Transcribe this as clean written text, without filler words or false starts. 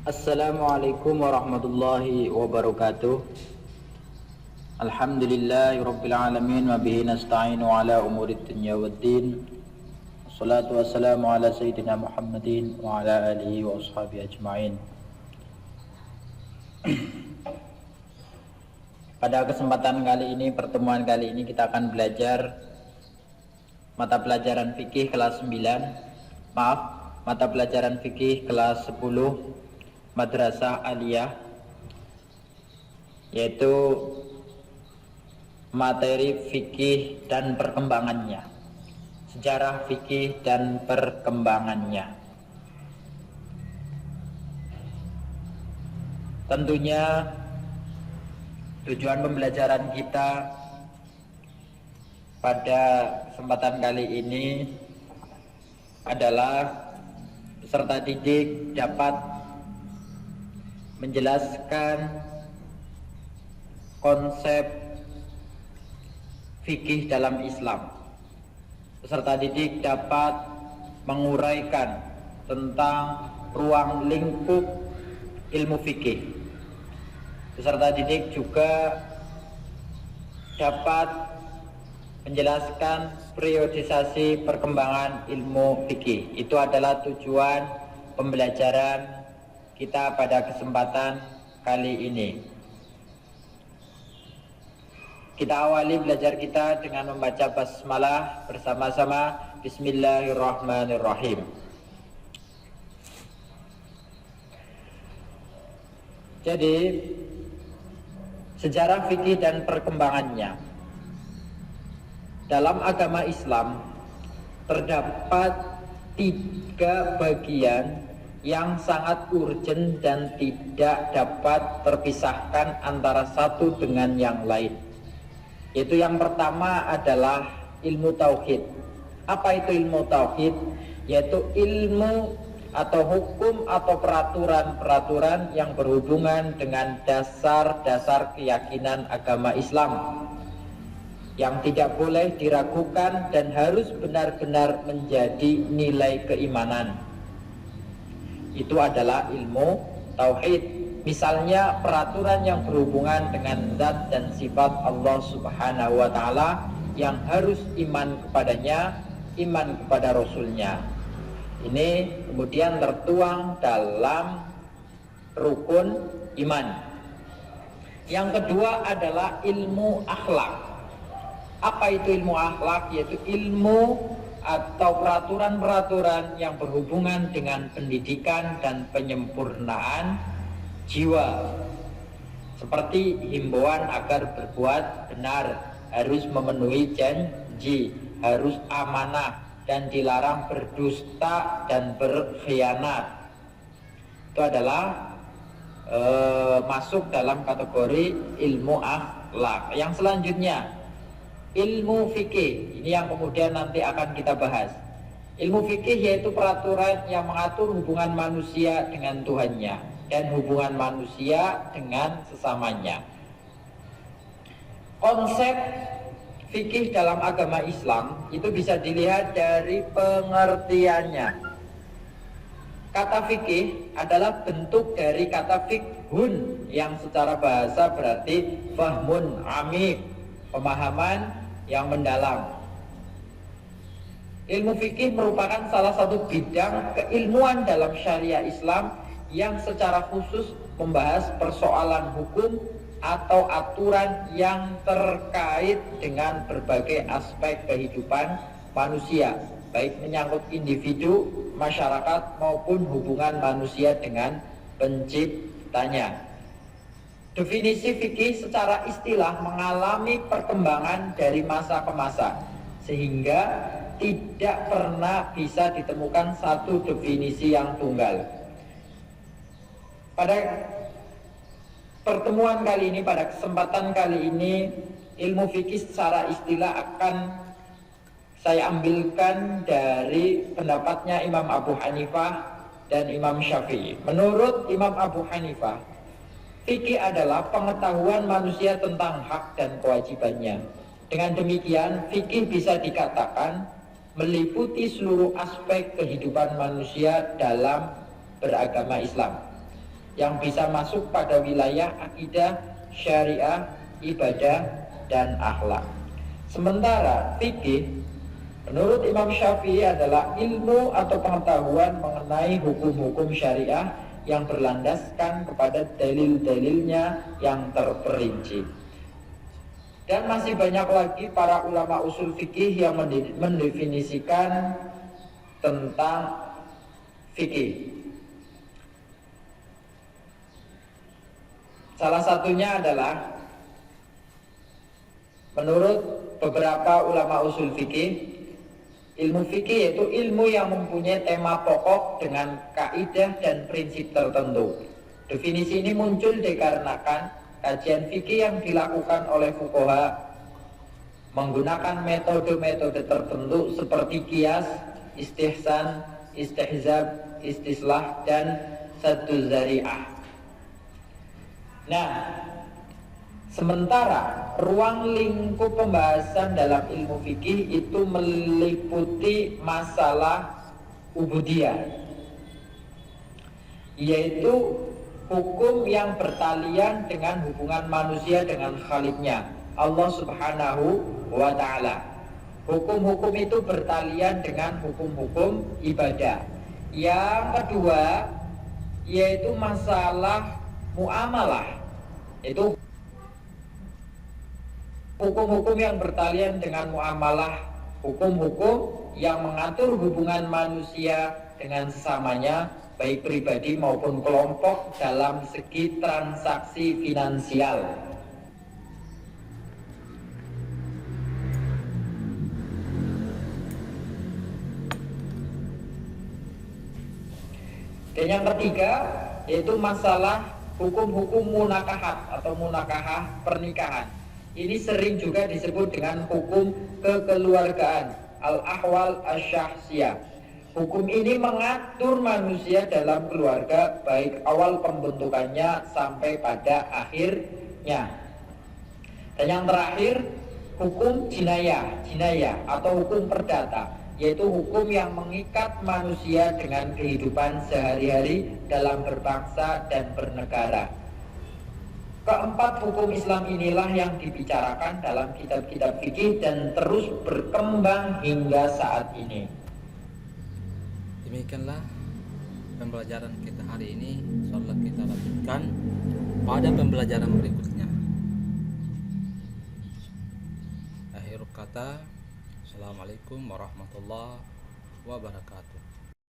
Assalamualaikum warahmatullahi wabarakatuh. Alhamdulillahirabbil alamin wa bihi nasta'inu ala umurid dunya waddin. Wassalatu wassalamu ala sayyidina Muhammadin wa ala alihi wa ashabihi ajmain. Pada kesempatan kali ini, pertemuan kali ini kita akan belajar mata pelajaran fikih kelas 9. Mata pelajaran fikih kelas 10 Madrasah Aliyah, yaitu materi fikih dan perkembangannya, sejarah fikih dan perkembangannya. Tentunya tujuan pembelajaran kita pada kesempatan kali ini adalah peserta didik dapat menjelaskan konsep fikih dalam Islam. Peserta didik dapat menguraikan tentang ruang lingkup ilmu fikih. Peserta didik juga dapat menjelaskan periodisasi perkembangan ilmu fikih. Itu adalah tujuan pembelajaran kita pada kesempatan kali ini. Kita awali belajar kita dengan membaca basmalah bersama-sama. Bismillahirrahmanirrahim. Jadi, sejarah fikih dan perkembangannya. Dalam agama Islam terdapat 3 bagian yang sangat urgen dan tidak dapat terpisahkan antara satu dengan yang lain. Yaitu yang pertama adalah ilmu tauhid. Apa itu ilmu tauhid? Yaitu ilmu atau hukum atau peraturan-peraturan yang berhubungan dengan dasar-dasar keyakinan agama Islam, yang tidak boleh diragukan dan harus benar-benar menjadi nilai keimanan. Itu adalah ilmu tauhid. Misalnya peraturan yang berhubungan dengan zat dan sifat Allah Subhanahu wa ta'ala, yang harus iman kepadanya, iman kepada Rasulnya. Ini kemudian tertuang dalam rukun iman. Yang kedua adalah ilmu akhlak. Apa itu ilmu akhlak? Yaitu ilmu atau peraturan-peraturan yang berhubungan dengan pendidikan dan penyempurnaan jiwa, seperti himbauan agar berbuat benar, harus memenuhi janji, harus amanah, dan dilarang berdusta dan berkhianat. Itu adalah masuk dalam kategori ilmu akhlak. Yang selanjutnya, ilmu fikih. Ini yang kemudian nanti akan kita bahas. Ilmu fikih yaitu peraturan yang mengatur hubungan manusia dengan Tuhannya dan hubungan manusia dengan sesamanya. Konsep fikih dalam agama Islam itu bisa dilihat dari pengertiannya. Kata fikih adalah bentuk dari kata fikhun, yang secara bahasa berarti fahmun amik, pemahaman yang mendalam. Ilmu fikih merupakan salah satu bidang keilmuan dalam syariah Islam yang secara khusus membahas persoalan hukum atau aturan yang terkait dengan berbagai aspek kehidupan manusia, baik menyangkut individu, masyarakat, maupun hubungan manusia dengan penciptanya. Definisi fikih secara istilah mengalami perkembangan dari masa ke masa, sehingga tidak pernah bisa ditemukan satu definisi yang tunggal. Pada pertemuan kali ini, pada kesempatan kali ini, ilmu fikih secara istilah akan saya ambilkan dari pendapatnya Imam Abu Hanifah dan Imam Syafi'i. Menurut Imam Abu Hanifah, fikih adalah pengetahuan manusia tentang hak dan kewajibannya. Dengan demikian, fikih bisa dikatakan meliputi seluruh aspek kehidupan manusia dalam beragama Islam. yang bisa masuk pada wilayah akidah, syariah, ibadah, dan akhlak. Sementara fikih menurut Imam Syafi'i adalah ilmu atau pengetahuan mengenai hukum-hukum syariah yang berlandaskan kepada dalil-dalilnya yang terperinci. Dan masih banyak lagi para ulama usul fikih yang mendefinisikan tentang fikih. Salah satunya adalah menurut beberapa ulama usul fikih, ilmu fikih yaitu ilmu yang mempunyai tema pokok dengan kaidah dan prinsip tertentu. Definisi ini muncul dikarenakan kajian fikih yang dilakukan oleh fuqaha menggunakan metode-metode tertentu seperti qiyas, istihsan, istihzab, istislah, dan saddu zari'ah. Nah, sementara ruang lingkup pembahasan dalam ilmu fikih itu meliputi masalah ubudiyah, yaitu hukum yang bertalian dengan hubungan manusia dengan Khaliknya, Allah Subhanahu wa ta'ala. Hukum-hukum itu bertalian dengan hukum-hukum ibadah. Yang kedua yaitu masalah muamalah, itu hukum-hukum yang bertalian dengan muamalah, hukum-hukum yang mengatur hubungan manusia dengan sesamanya, baik pribadi maupun kelompok dalam segi transaksi finansial. Dan yang ketiga yaitu masalah hukum-hukum munakahat atau munakahah pernikahan. Ini sering juga disebut dengan hukum kekeluargaan, al-ahwal asy-syahsiyah. Hukum ini mengatur manusia dalam keluarga baik awal pembentukannya sampai pada akhirnya. Dan yang terakhir hukum jinayah atau hukum perdata, yaitu hukum yang mengikat manusia dengan kehidupan sehari-hari dalam berbangsa dan bernegara. Keempat hukum Islam inilah yang dibicarakan dalam kitab-kitab fikih dan terus berkembang hingga saat ini. Demikianlah pembelajaran kita hari ini. Insyaallah kita lanjutkan pada pembelajaran berikutnya. Akhir kata, Assalamualaikum warahmatullahi wabarakatuh.